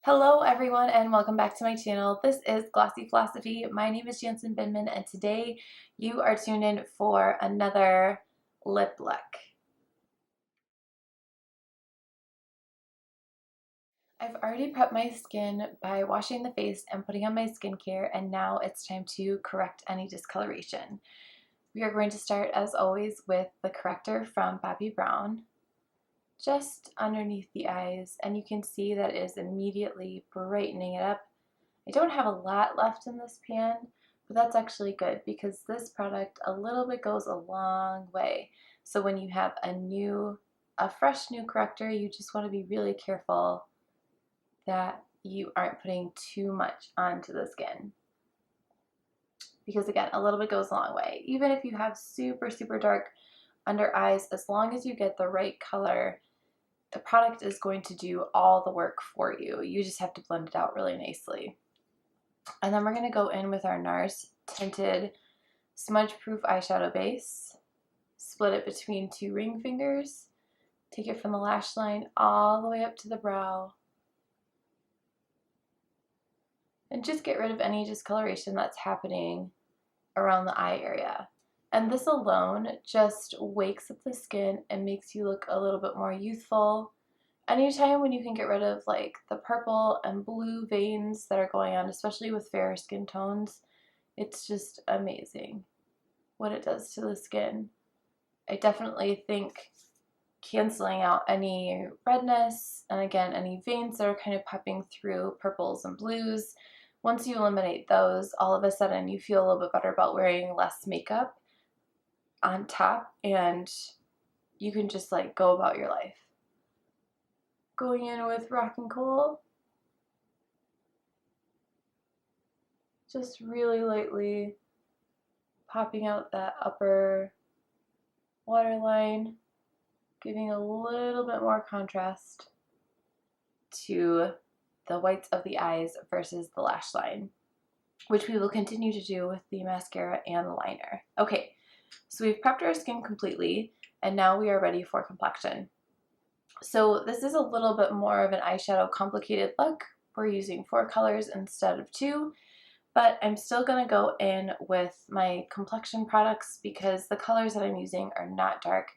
Hello everyone and welcome back to my channel. This is Glossy Philosophy. My name is Jansen Binman and today you are tuned in for another lip look. I've already prepped my skin by washing the face and putting on my skincare, and now it's time to correct any discoloration. We are going to start as always with the Corrector from Bobbi Brown, just underneath the eyes, and you can see that it is immediately brightening it up. I don't have a lot left in this pan, but that's actually good because this product a little bit goes a long way. So when you have a fresh new corrector, you just want to be really careful that you aren't putting too much onto the skin. Because again, a little bit goes a long way. Even if you have super, super dark under eyes, as long as you get the right color, the product is going to do all the work for you. You just have to blend it out really nicely. And then we're going to go in with our NARS Tinted Smudgeproof eyeshadow base. Split it between two ring fingers. Take it from the lash line all the way up to the brow. And just get rid of any discoloration that's happening around the eye area. And this alone just wakes up the skin and makes you look a little bit more youthful. Anytime when you can get rid of like the purple and blue veins that are going on, especially with fairer skin tones, it's just amazing what it does to the skin. I definitely think canceling out any redness and again any veins that are kind of popping through purples and blues. Once you eliminate those, all of a sudden you feel a little bit better about wearing less makeup on top, and you can just like go about your life. Going in with Rock and Kohl, just really lightly popping out that upper waterline, giving a little bit more contrast to the whites of the eyes versus the lash line, which we will continue to do with the mascara and the liner. Okay, so we've prepped our skin completely and now we are ready for complexion. So this is a little bit more of an eyeshadow complicated look. We're using 4 colors instead of 2, but I'm still going to go in with my complexion products because the colors that I'm using are not dark,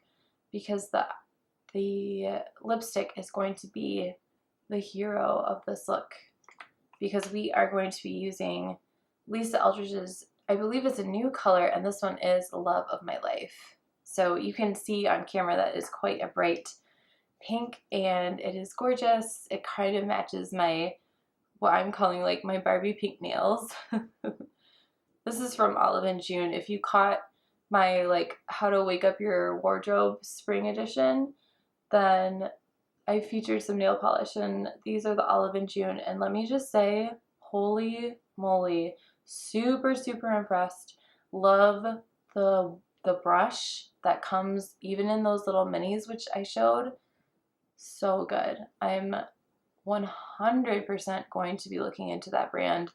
because the lipstick is going to be the hero of this look, because we are going to be using Lisa Eldridge's, I believe it's a new color, and this one is Love of My Life. So you can see on camera that is quite a bright pink and it is gorgeous. It kind of matches what I'm calling like my Barbie pink nails. This is from Olive and June. If you caught my like how to wake up your wardrobe spring edition, then I featured some nail polish, and these are the Olive and June, and let me just say, holy moly, super, super impressed. Love the brush that comes even in those little minis, which I showed. So good. I'm 100% going to be looking into that brand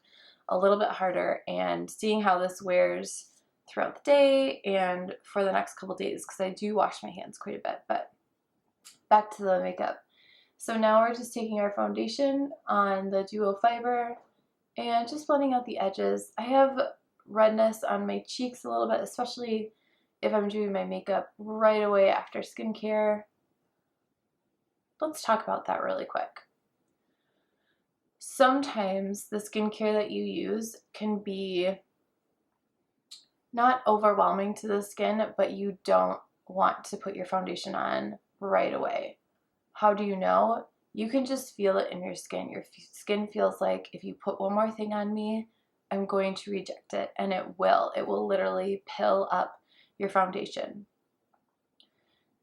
a little bit harder and seeing how this wears throughout the day and for the next couple days, because I do wash my hands quite a bit. But back to the makeup. So now we're just taking our foundation on the Duo Fiber and just blending out the edges. I have redness on my cheeks a little bit, especially if I'm doing my makeup right away after skincare. Let's talk about that really quick. Sometimes the skincare that you use can be not overwhelming to the skin, but you don't want to put your foundation on right away. How do you know? You can just feel it in your skin. Your skin feels like, if you put one more thing on me, I'm going to reject it, and it will. It will literally pill up your foundation.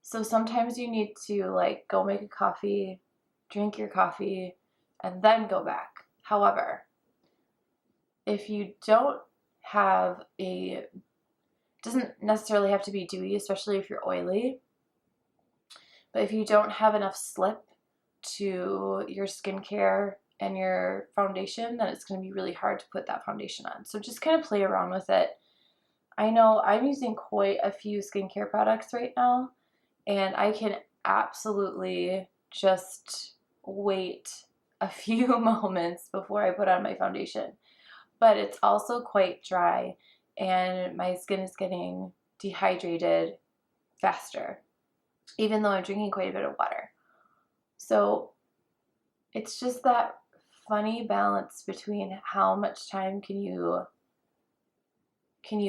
So sometimes you need to like go make a coffee, drink your coffee, and then go back. However, if you don't have it doesn't necessarily have to be dewy, especially if you're oily, but if you don't have enough slip to your skincare and your foundation, then it's going to be really hard to put that foundation on. So just kind of play around with it. I know I'm using quite a few skincare products right now, and I can absolutely just wait a few moments before I put on my foundation. But it's also quite dry, and my skin is getting dehydrated faster, even though I'm drinking quite a bit of water. So it's just that funny balance between how much time can you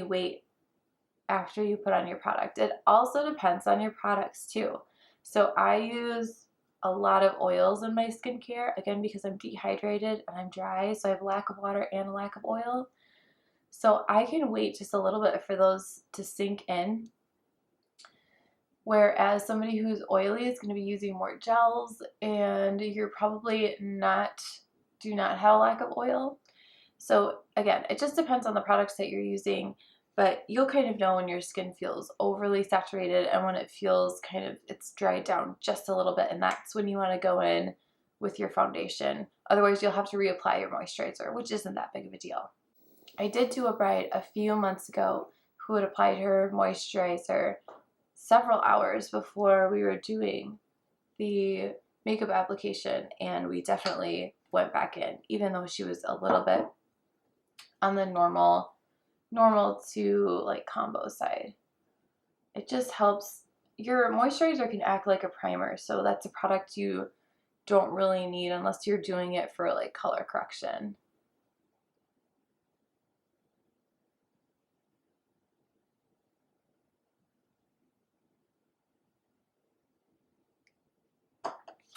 wait after you put on your product. It also depends on your products too. So I use a lot of oils in my skincare, again, because I'm dehydrated and I'm dry, so I have a lack of water and a lack of oil. So I can wait just a little bit for those to sink in. Whereas somebody who's oily is going to be using more gels, and you're probably do not have a lack of oil. So again, it just depends on the products that you're using, but you'll kind of know when your skin feels overly saturated and when it feels kind of, it's dried down just a little bit, and that's when you want to go in with your foundation. Otherwise, you'll have to reapply your moisturizer, which isn't that big of a deal. I did do a bride a few months ago who had applied her moisturizer several hours before we were doing the makeup application, and we definitely went back in, even though she was a little bit on the normal to like combo side. It just helps. Your moisturizer can act like a primer, so that's a product you don't really need unless you're doing it for like color correction.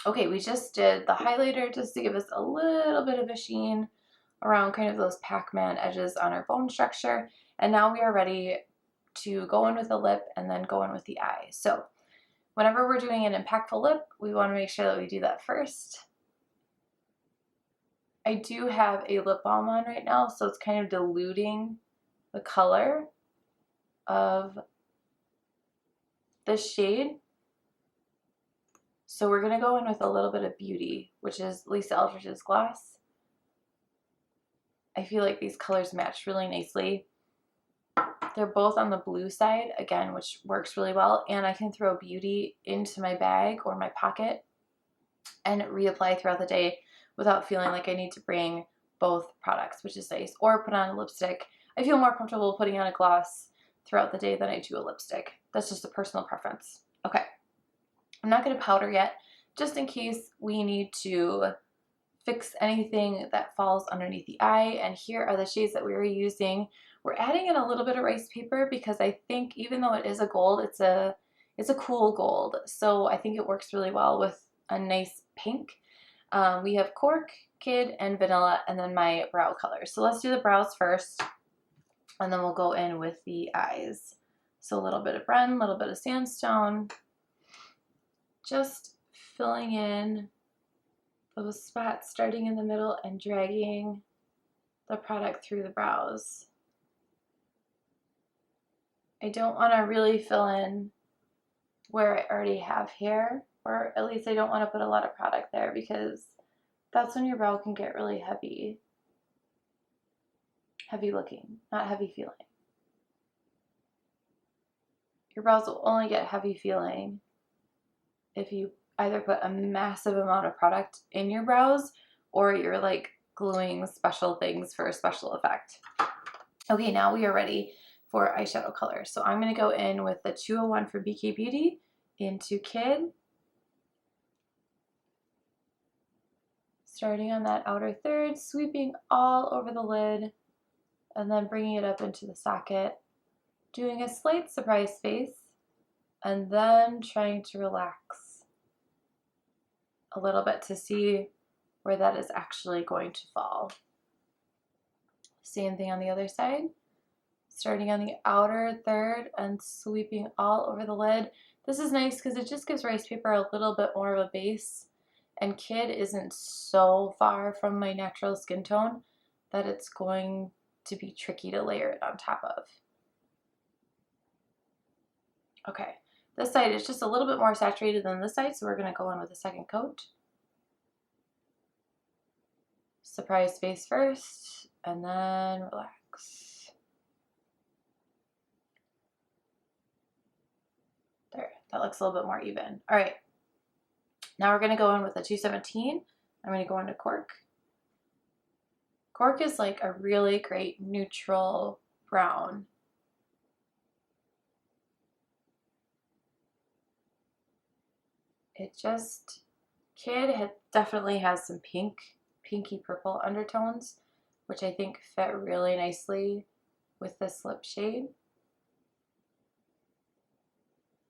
Okay, we just did the highlighter just to give us a little bit of a sheen around kind of those Pac-Man edges on our bone structure. And now we are ready to go in with the lip and then go in with the eye. So whenever we're doing an impactful lip, we want to make sure that we do that first. I do have a lip balm on right now, so it's kind of diluting the color of the shade. So we're going to go in with a little bit of Beauty, which is Lisa Eldridge's gloss. I feel like these colors match really nicely. They're both on the blue side, again, which works really well. And I can throw Beauty into my bag or my pocket and reapply throughout the day without feeling like I need to bring both products, which is nice. Or put on a lipstick. I feel more comfortable putting on a gloss throughout the day than I do a lipstick. That's just a personal preference. Okay. I'm not going to powder yet, just in case we need to fix anything that falls underneath the eye. And here are the shades that we were using. We're adding in a little bit of rice paper because I think even though it is a gold, it's a cool gold. So I think it works really well with a nice pink. We have Cork, Kid, and Vanilla, and then my brow color. So let's do the brows first, and then we'll go in with the eyes. So a little bit of Brun, a little bit of Sandstone. Just filling in those spots starting in the middle and dragging the product through the brows. I don't want to really fill in where I already have hair, or at least I don't want to put a lot of product there because that's when your brow can get really heavy. Heavy looking, not heavy feeling. Your brows will only get heavy feeling if you either put a massive amount of product in your brows or you're like gluing special things for a special effect. Okay, now we are ready for eyeshadow color. So I'm going to go in with the 201 for BK Beauty into Kid. Starting on that outer third, sweeping all over the lid, and then bringing it up into the socket, doing a slight surprise face, and then trying to relax a little bit to see where that is actually going to fall. Same thing on the other side. Starting on the outer third and sweeping all over the lid. This is nice because it just gives rice paper a little bit more of a base, and Kid isn't so far from my natural skin tone that it's going to be tricky to layer it on top of. Okay. This side is just a little bit more saturated than this side, so we're going to go in with a second coat. Surprise face first, and then relax. There, that looks a little bit more even. All right, now we're going to go in with a 217 I'm going to go into Cork. Cork is like a really great neutral brown. It just, definitely has some pinky purple undertones, which I think fit really nicely with this lip shade.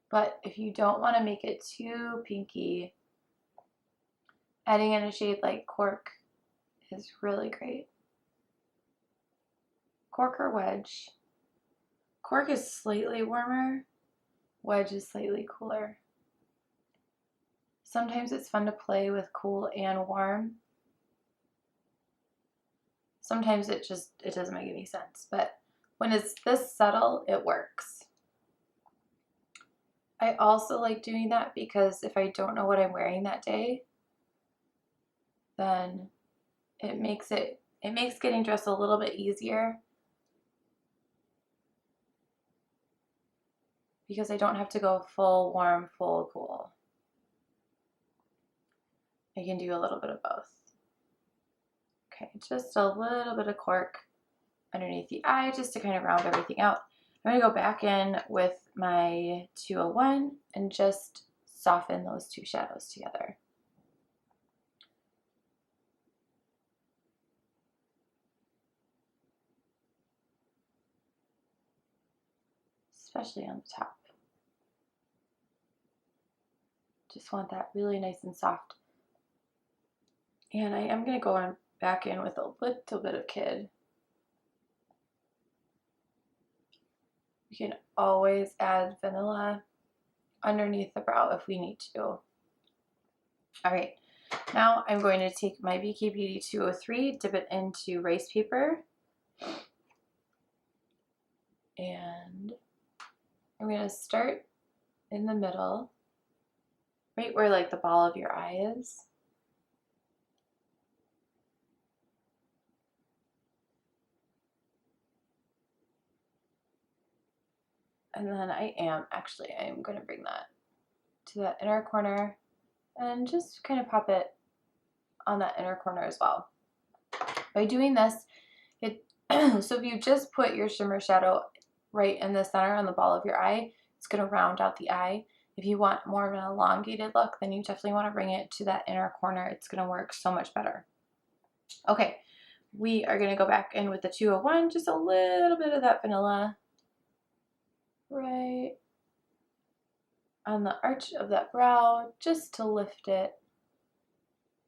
But if you don't want to make it too pinky, adding in a shade like Cork is really great. Cork or Wedge. Cork is slightly warmer, Wedge is slightly cooler. Sometimes it's fun to play with cool and warm. Sometimes it doesn't make any sense, but when it's this subtle, it works. I also like doing that because if I don't know what I'm wearing that day, then it makes getting dressed a little bit easier because I don't have to go full warm, full cool. I can do a little bit of both. Okay, just a little bit of Cork underneath the eye just to kind of round everything out. I'm going to go back in with my 201 and just soften those two shadows together. Especially on the top. Just want that really nice and soft. And I am going to go back in with a little bit of Kid. You can always add vanilla underneath the brow if we need to. All right, now I'm going to take my BK Beauty 203, dip it into Ricepaper, and I'm going to start in the middle, right where like the ball of your eye is. And then I'm going to bring that to that inner corner and just kind of pop it on that inner corner as well. By doing this, so if you just put your shimmer shadow right in the center on the ball of your eye, it's going to round out the eye. If you want more of an elongated look, then you definitely want to bring it to that inner corner. It's going to work so much better. Okay, we are going to go back in with the 201, just a little bit of that vanilla right on the arch of that brow, just to lift it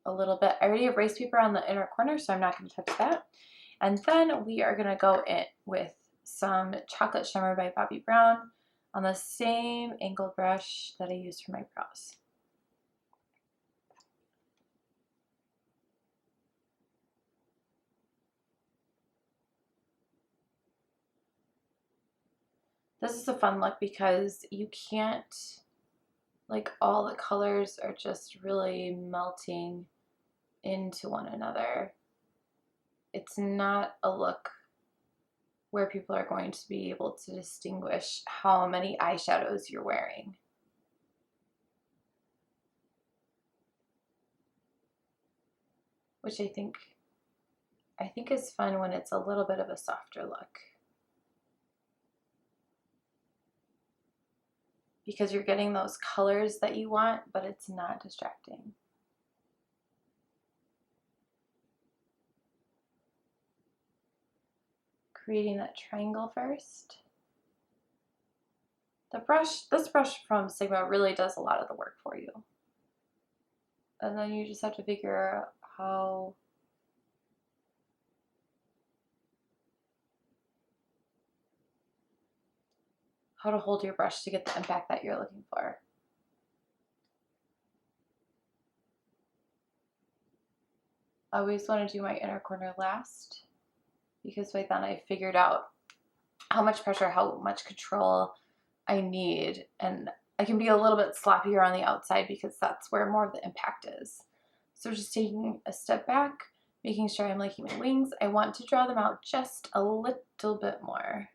a little bit. I already have Ricepaper on the inner corner, so I'm not going to touch that. And then we are going to go in with some Chocolate Shimmer by Bobbi Brown on the same angled brush that I used for my brows. This is a fun look because you can't, like, all the colors are just really melting into one another. It's not a look where people are going to be able to distinguish how many eyeshadows you're wearing. Which I think is fun when it's a little bit of a softer look. Because you're getting those colors that you want, but it's not distracting. Creating that triangle first. This brush from Sigma really does a lot of the work for you. And then you just have to figure out how to hold your brush to get the impact that you're looking for. I always want to do my inner corner last because by then I figured out how much pressure, how much control I need, and I can be a little bit sloppier on the outside because that's where more of the impact is. So just taking a step back, making sure I'm liking my wings. I want to draw them out just a little bit more.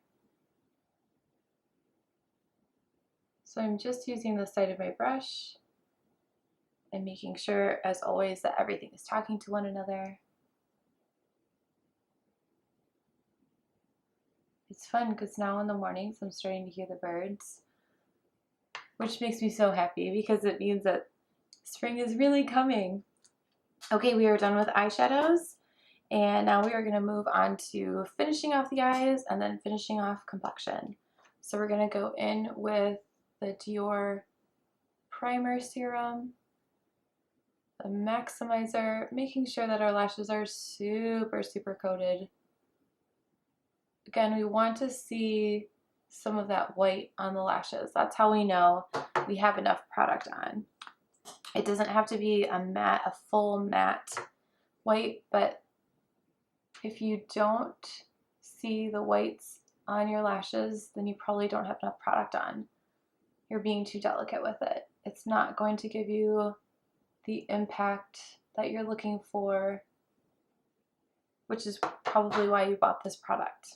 So I'm just using the side of my brush and making sure, as always, that everything is talking to one another. It's fun because now in the mornings I'm starting to hear the birds, which makes me so happy because it means that spring is really coming. Okay, we are done with eyeshadows, and now we are going to move on to finishing off the eyes and then finishing off complexion. So we're going to go in with the DIOR primer serum, the maximizer, making sure that our lashes are super coated. Again, we want to see some of that white on the lashes. That's how we know we have enough product on. It doesn't have to be a matte, a full matte white, but if you don't see the whites on your lashes, then you probably don't have enough product on. You're being too delicate with it. It's not going to give you the impact that you're looking for, which is probably why you bought this product.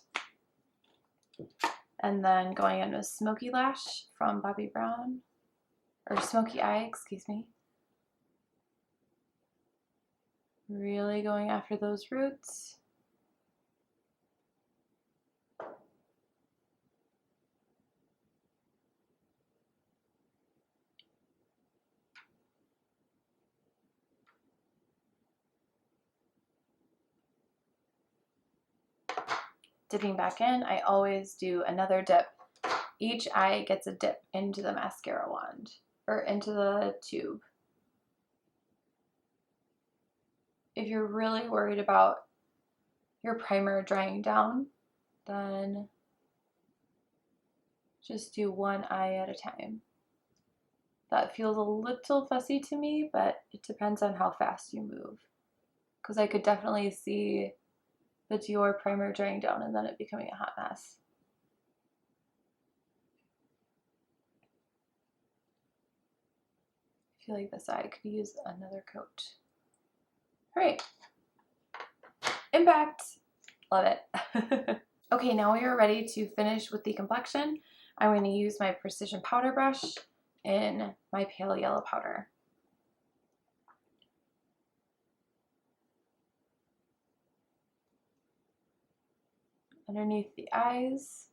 And then going in with Smoky Lash from Bobbi Brown, or Smokey Eye, excuse me. Really going after those roots. Dipping back in, I always do another dip. Each eye gets a dip into the mascara wand, or into the tube. If you're really worried about your primer drying down, then just do one eye at a time. That feels a little fussy to me, but it depends on how fast you move. Because I could definitely see the DIOR primer drying down and then it becoming a hot mess. I feel like this eye could use another coat. All right, impact, love it. Okay, now we are ready to finish with the complexion. I'm going to use my precision powder brush in my pale yellow powder. Underneath the eyes,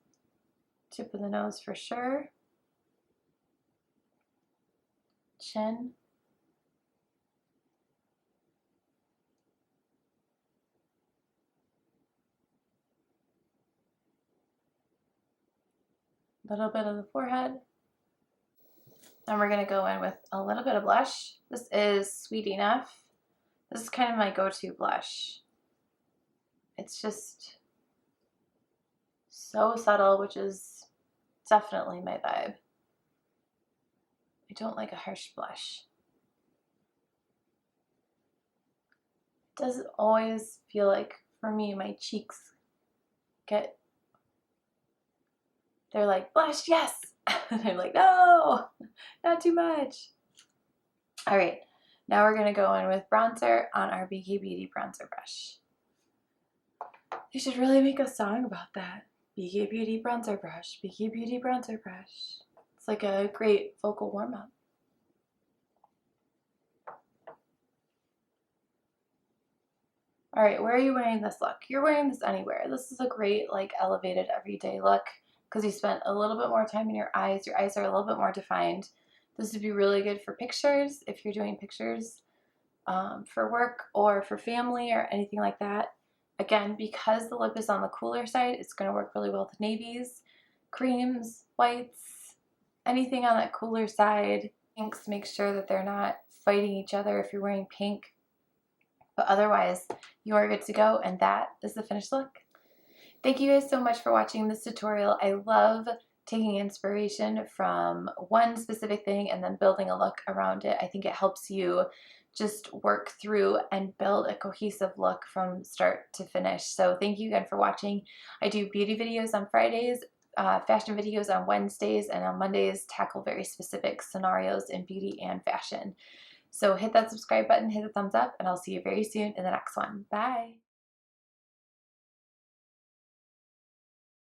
tip of the nose for sure, chin, little bit of the forehead. Then we're going to go in with a little bit of blush. This is Sweet Enough. This is kind of my go-to blush. It's just so subtle, which is definitely my vibe. I don't like a harsh blush. It doesn't always feel like, for me, my cheeks they're like, blush, yes! And I'm like, no, not too much. All right, now we're gonna go in with bronzer on our BK Beauty bronzer brush. They should really make a song about that. BK Beauty bronzer brush, BK Beauty bronzer brush. It's like a great vocal warm-up. All right, where are you wearing this look? You're wearing this anywhere. This is a great, like, elevated everyday look because you spent a little bit more time in your eyes. Your eyes are a little bit more defined. This would be really good for pictures if you're doing pictures for work or for family or anything like that. Again, because the lip is on the cooler side, it's going to work really well with navies, creams, whites, anything on that cooler side. Pinks, make sure that they're not fighting each other if you're wearing pink. But otherwise, you are good to go, and that is the finished look. Thank you guys so much for watching this tutorial. I love taking inspiration from one specific thing and then building a look around it. I think it helps you just work through and build a cohesive look from start to finish. So thank you again for watching. I do beauty videos on Fridays, fashion videos on Wednesdays, and on Mondays tackle very specific scenarios in beauty and fashion. So hit that subscribe button, hit the thumbs up, and I'll see you very soon in the next one. Bye!